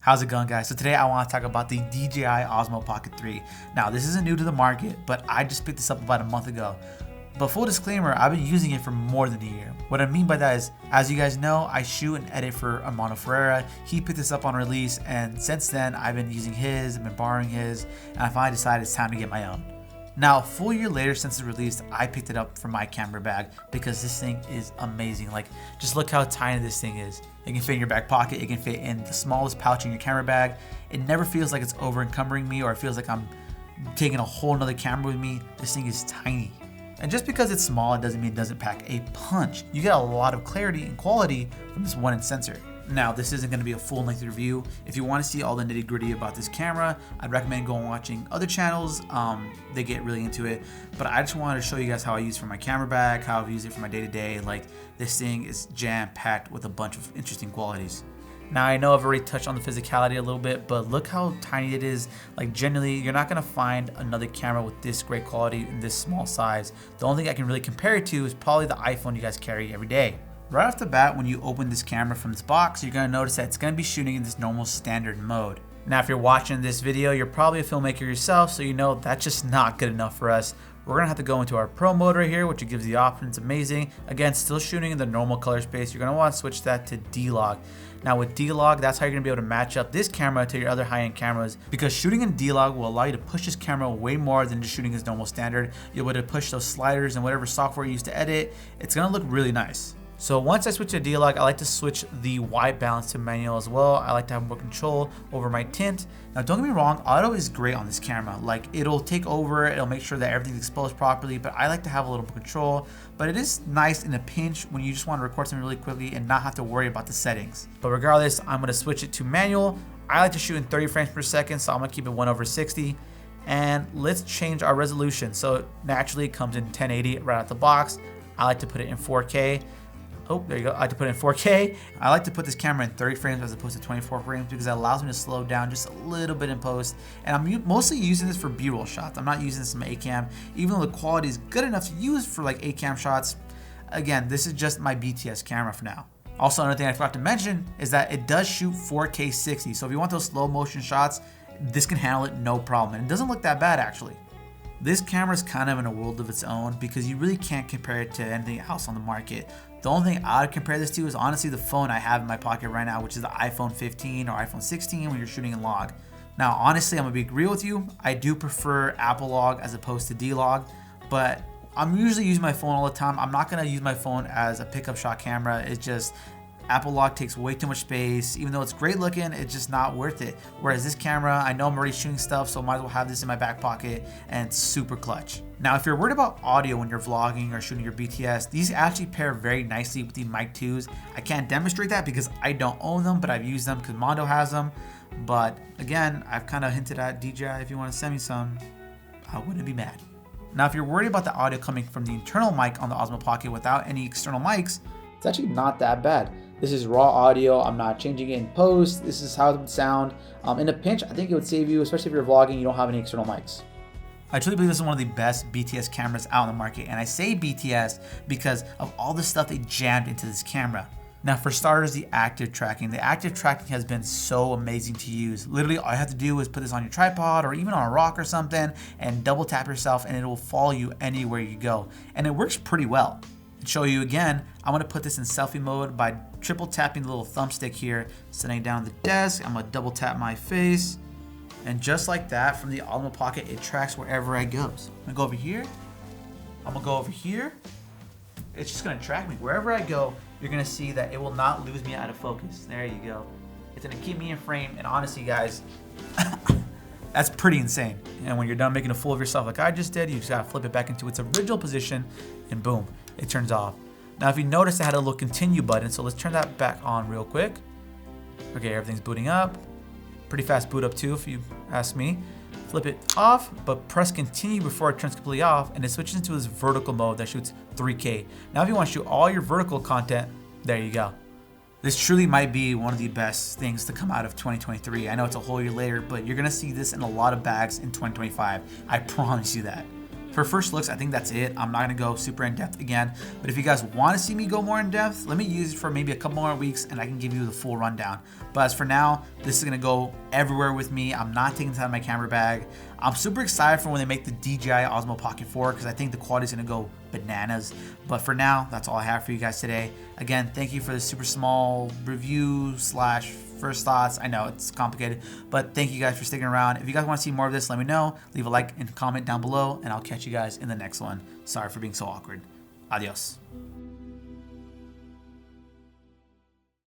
How's it going, guys? So today I want to talk about the DJI Osmo Pocket 3. Now this isn't new to the market, but I just picked this up about a month ago. But full disclaimer, I've been using it for more than a year. What I mean by that is, as you guys know, I shoot and edit for Armando Ferreira. He picked this up on release, and since then I've been using his, I've been borrowing his, and I finally decided it's time to get my own. Now, a full year later since it's released, I picked it up for my camera bag because this thing is amazing. Like, just look how tiny this thing is. It can fit in your back pocket, it can fit in the smallest pouch in your camera bag. It never feels like it's over encumbering me or it feels like I'm taking a whole nother camera with me. This thing is tiny. And just because it's small, it doesn't mean it doesn't pack a punch. You get a lot of clarity and quality from this one-inch sensor. Now, this isn't going to be a full-length review. If you want to see all the nitty-gritty about this camera, I'd recommend going watching other channels. They get really into it. But I just wanted to show you guys how I use it for my camera bag, how I've used it for my day-to-day. Like, this thing is jam-packed with a bunch of interesting qualities. Now, I know I've already touched on the physicality a little bit, but look how tiny it is. Like, generally, you're not gonna find another camera with this great quality in this small size. The only thing I can really compare it to is probably the iPhone you guys carry every day. Right off the bat, when you open this camera from this box, you're gonna notice that it's gonna be shooting in this normal standard mode. Now, if you're watching this video, you're probably a filmmaker yourself, so you know that's just not good enough for us. We're gonna have to go into our pro mode right here, which gives the options amazing. Again, still shooting in the normal color space. You're gonna want to switch that to D-Log. Now with D-Log, that's how you're gonna be able to match up this camera to your other high-end cameras, because shooting in D-Log will allow you to push this camera way more than just shooting as normal standard. You'll be able to push those sliders and whatever software you use to edit. It's gonna look really nice. So once I switch to D-Log, I like to switch the white balance to manual as well. I like to have more control over my tint. Now don't get me wrong, auto is great on this camera. Like, it'll take over, it'll make sure that everything's exposed properly, but I like to have a little more control. But it is nice in a pinch when you just want to record something really quickly and not have to worry about the settings. But regardless, I'm gonna switch it to manual. I like to shoot in 30 frames per second, so I'm gonna keep it 1/60. And let's change our resolution. So naturally it comes in 1080 right out the box. I like to put it in 4K. Oh, there you go. I like to put it in 4K. I like to put this camera in 30 frames as opposed to 24 frames because that allows me to slow down just a little bit in post. And I'm mostly using this for B-roll shots. I'm not using this in my A-cam. Even though the quality is good enough to use for like A-cam shots, again, this is just my BTS camera for now. Also, another thing I forgot to mention is that it does shoot 4K 60. So if you want those slow motion shots, this can handle it no problem. And it doesn't look that bad actually. This camera is kind of in a world of its own because you really can't compare it to anything else on the market. The only thing I would compare this to is honestly the phone I have in my pocket right now, which is the iPhone 15 or iPhone 16 when you're shooting in log. Now, honestly, I'm gonna be real with you. I do prefer Apple log as opposed to D-Log, but I'm usually using my phone all the time. I'm not gonna use my phone as a pickup shot camera. It's just, Apple log takes way too much space. Even though it's great looking, it's just not worth it. Whereas this camera, I know I'm already shooting stuff, so I might as well have this in my back pocket, and it's super clutch. Now, if you're worried about audio when you're vlogging or shooting your BTS, these actually pair very nicely with the Mic 2s. I can't demonstrate that because I don't own them, but I've used them because Mondo has them. But again, I've kind of hinted at DJI, if you want to send me some, I wouldn't be mad. Now, if you're worried about the audio coming from the internal mic on the Osmo Pocket without any external mics, it's actually not that bad. This is raw audio. I'm not changing it in post. This is how it would sound. In a pinch, I think it would save you, especially if you're vlogging, you don't have any external mics. I truly believe this is one of the best BTS cameras out on the market. And I say BTS because of all the stuff they jammed into this camera. Now, for starters, the active tracking. The active tracking has been so amazing to use. Literally, all you have to do is put this on your tripod or even on a rock or something and double tap yourself and it will follow you anywhere you go. And it works pretty well. To show you again, I'm gonna put this in selfie mode by triple tapping the little thumbstick here, setting down the desk. I'm gonna double tap my face. And just like that, from the Osmo Pocket, it tracks wherever I go. So I'm gonna go over here. I'm gonna go over here. It's just gonna track me. Wherever I go, you're gonna see that it will not lose me out of focus. There you go. It's gonna keep me in frame. And honestly, guys, that's pretty insane. And when you're done making a fool of yourself like I just did, you just gotta flip it back into its original position and boom, it turns off. Now, if you notice, I had a little continue button, so let's turn that back on real quick. Okay, everything's booting up. Pretty fast boot up too, if you ask me. Flip it off, but press continue before it turns completely off, and it switches into this vertical mode that shoots 3K. Now, if you want to shoot all your vertical content, there you go. This truly might be one of the best things to come out of 2023. I know it's a whole year later, but you're gonna see this in a lot of bags in 2025. I promise you that. For first looks, I think that's it. I'm not gonna go super in depth again, but if you guys want to see me go more in depth, let me use it for maybe a couple more weeks and I can give you the full rundown. But as for now, this is gonna go everywhere with me. I'm not taking this out of my camera bag. I'm super excited for when they make the DJI Osmo Pocket 4 because I think the quality is gonna go bananas. But for now, that's all I have for you guys today. Again, thank you for the super small review slash first thoughts. I know it's complicated, but thank you guys for sticking around. If you guys want to see more of this, let me know. Leave a like and comment down below, and I'll catch you guys in the next one. Sorry for being so awkward. Adios.